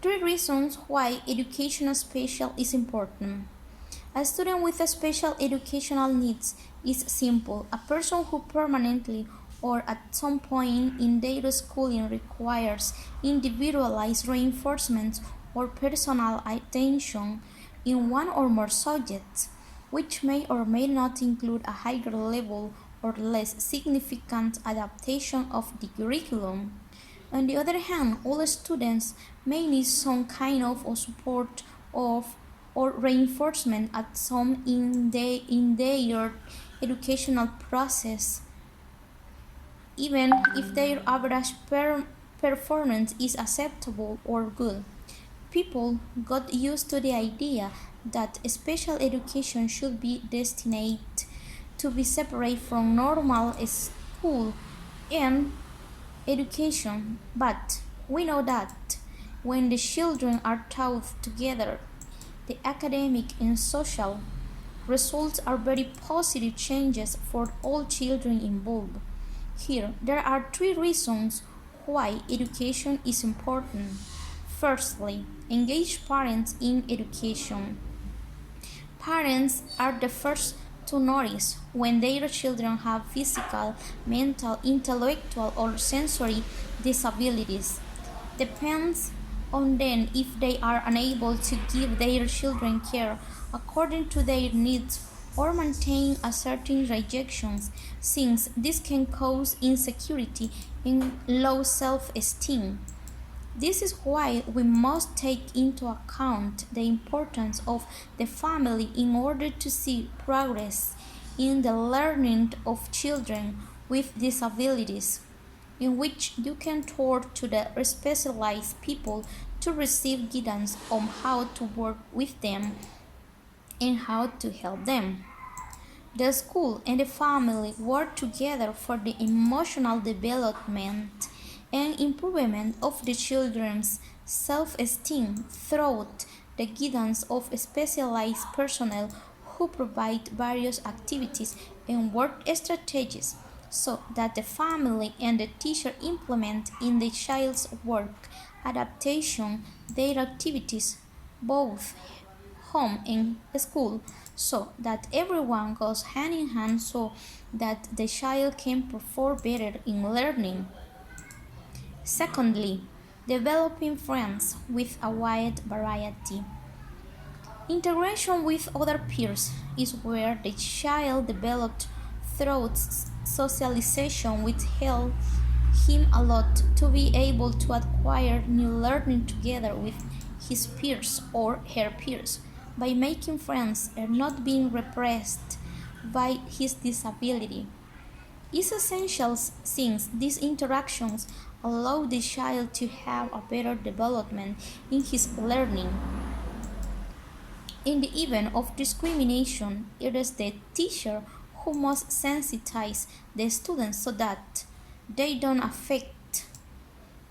Three reasons why education special is important. A student with a special educational needs is simple. A person who permanently or at some point in their schooling requires individualized reinforcement or personal attention in one or more subjects, which may or may not include a higher level or less significant adaptation of the curriculum. On the other hand, all students may need some kind of support of or reinforcement at some in their educational process, even if their average performance is acceptable or good. People got used to the idea that special education should be destined to be separate from normal school and education, but we know that when the children are taught together, the academic and social results are very positive changes for all children involved. Here, there are three reasons why education is important. Firstly, engage parents in education. Parents are the first to notice when their children have physical, mental, intellectual, or sensory disabilities. Depends on them if they are unable to give their children care according to their needs or maintain a certain rejections, since this can cause insecurity and low self-esteem. This is why we must take into account the importance of the family in order to see progress in the learning of children with disabilities, in which you can turn to the specialized people to receive guidance on how to work with them and how to help them. The school and the family work together for the emotional development and improvement of the children's self-esteem through the guidance of specialized personnel who provide various activities and work strategies so that the family and the teacher implement in the child's work adaptation their activities both home and school so that everyone goes hand in hand so that the child can perform better in learning. Secondly, developing friends with a wide variety. Integration with other peers is where the child developed through socialization, which help him a lot to be able to acquire new learning together with his peers or her peers by making friends and not being repressed by his disability. Is essential since these interactions allow the child to have a better development in his learning. In the event of discrimination, it is the teacher who must sensitize the students so that they don't affect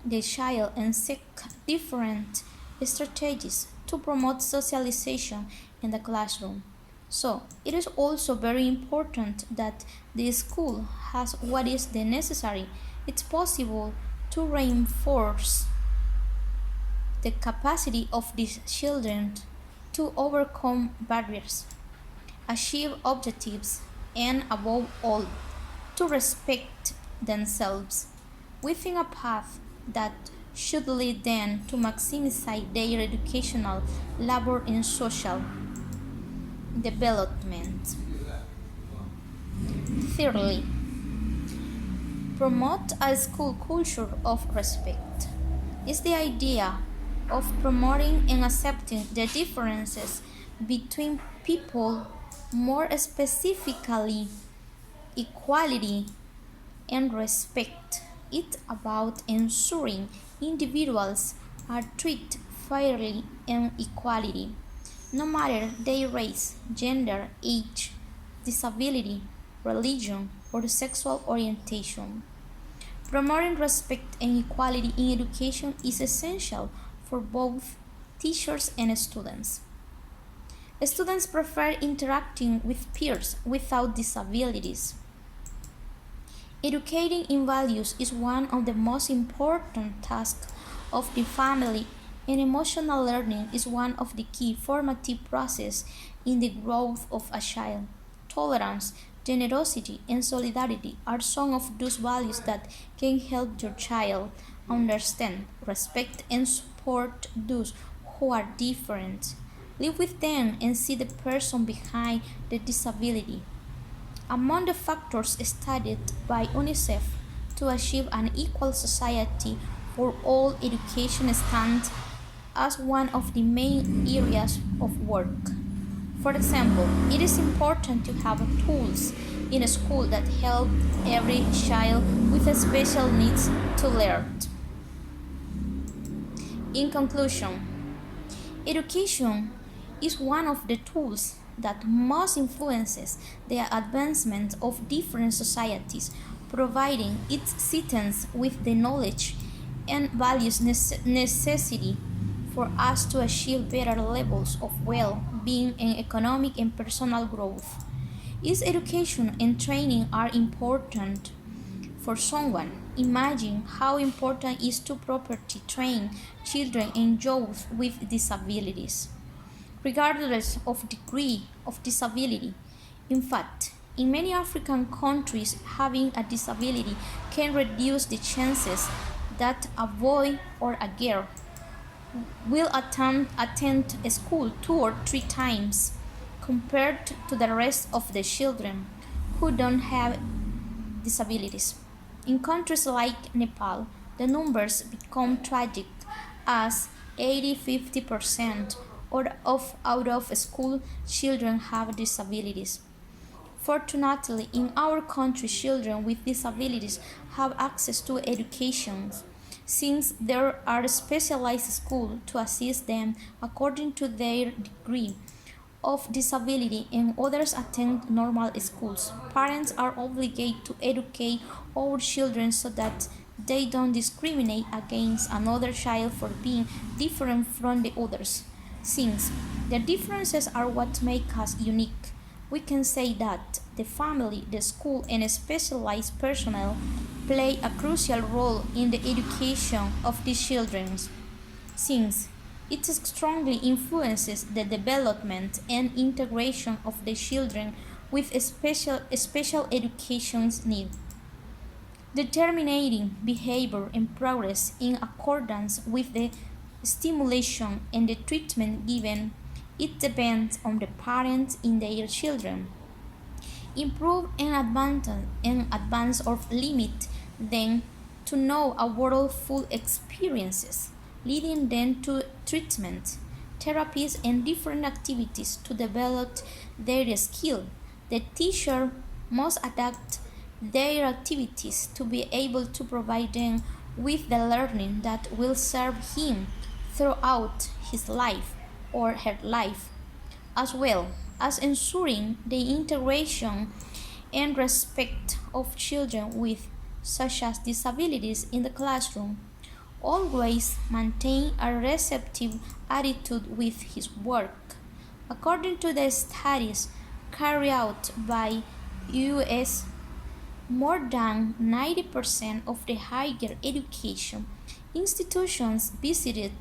the child and seek different strategies to promote socialization in the classroom. So, it is also very important that the school has what is the necessary. It's possible to reinforce the capacity of these children to overcome barriers, achieve objectives, and above all, to respect themselves within a path that should lead them to maximize their educational, labor, and social development. Thirdly, promote a school culture of respect. Is the idea of promoting and accepting the differences between people, more specifically equality and respect. It's about ensuring individuals are treated fairly and equally, no matter their race, gender, age, disability, religion, or sexual orientation. Promoting respect and equality in education is essential for both teachers and students. Students prefer interacting with peers without disabilities. Educating in values is one of the most important tasks of the family and emotional learning is one of the key formative processes in the growth of a child. Tolerance, generosity, and solidarity are some of those values that can help your child understand, respect, and support those who are different. Live with them and see the person behind the disability. Among the factors studied by UNICEF to achieve an equal society for all, education stands as one of the main areas of work. For example, it is important to have tools in a school that help every child with special needs to learn. In conclusion, education is one of the tools that most influences the advancement of different societies, providing its citizens with the knowledge and values necessary for us to achieve better levels of well-being and economic and personal growth. Its education and training are important for someone. Imagine how important it is to properly train children and youth with disabilities, regardless of degree of disability. In fact, in many African countries, having a disability can reduce the chances that a boy or a girl will attend school 2 or 3 times compared to the rest of the children who don't have disabilities. In countries like Nepal, the numbers become tragic as 80-50% of out of school children have disabilities. Fortunately, in our country, children with disabilities have access to education since there are specialized schools to assist them according to their degree of disability and others attend normal schools. Parents are obligated to educate our children so that they don't discriminate against another child for being different from the others. Since the differences are what make us unique, we can say that the family, the school, and specialized personnel play a crucial role in the education of these children, since it strongly influences the development and integration of the children with special education needs, determining behavior and progress in accordance with the stimulation and the treatment given. It depends on the parents and their children. Improve and advance or limit them to know a world full experiences, leading them to treatment, therapies, and different activities to develop their skill. The teacher must adapt their activities to be able to provide them with the learning that will serve him throughout his life or her life, as well as ensuring the integration and respect of children with such as disabilities in the classroom. Always maintain a receptive attitude with his work. According to the studies carried out by US, more than 90% of the higher education institutions visited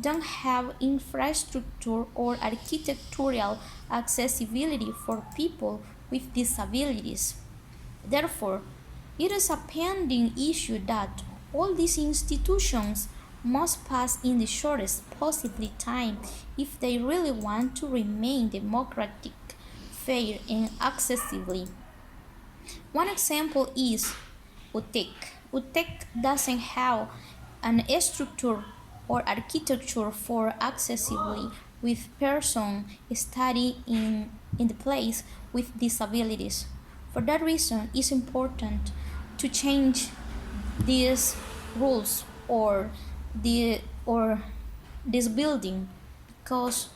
don't have infrastructure or architectural accessibility for people with disabilities. Therefore, it is a pending issue that all these institutions must pass in the shortest possible time if they really want to remain democratic, fair, and accessible. One example is UTEC. UTEC doesn't have an structure or architecture for accessibility with persons studying in the place with disabilities. For that reason, it's important to change these rules or this building because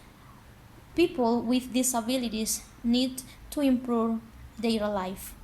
people with disabilities need to improve their life.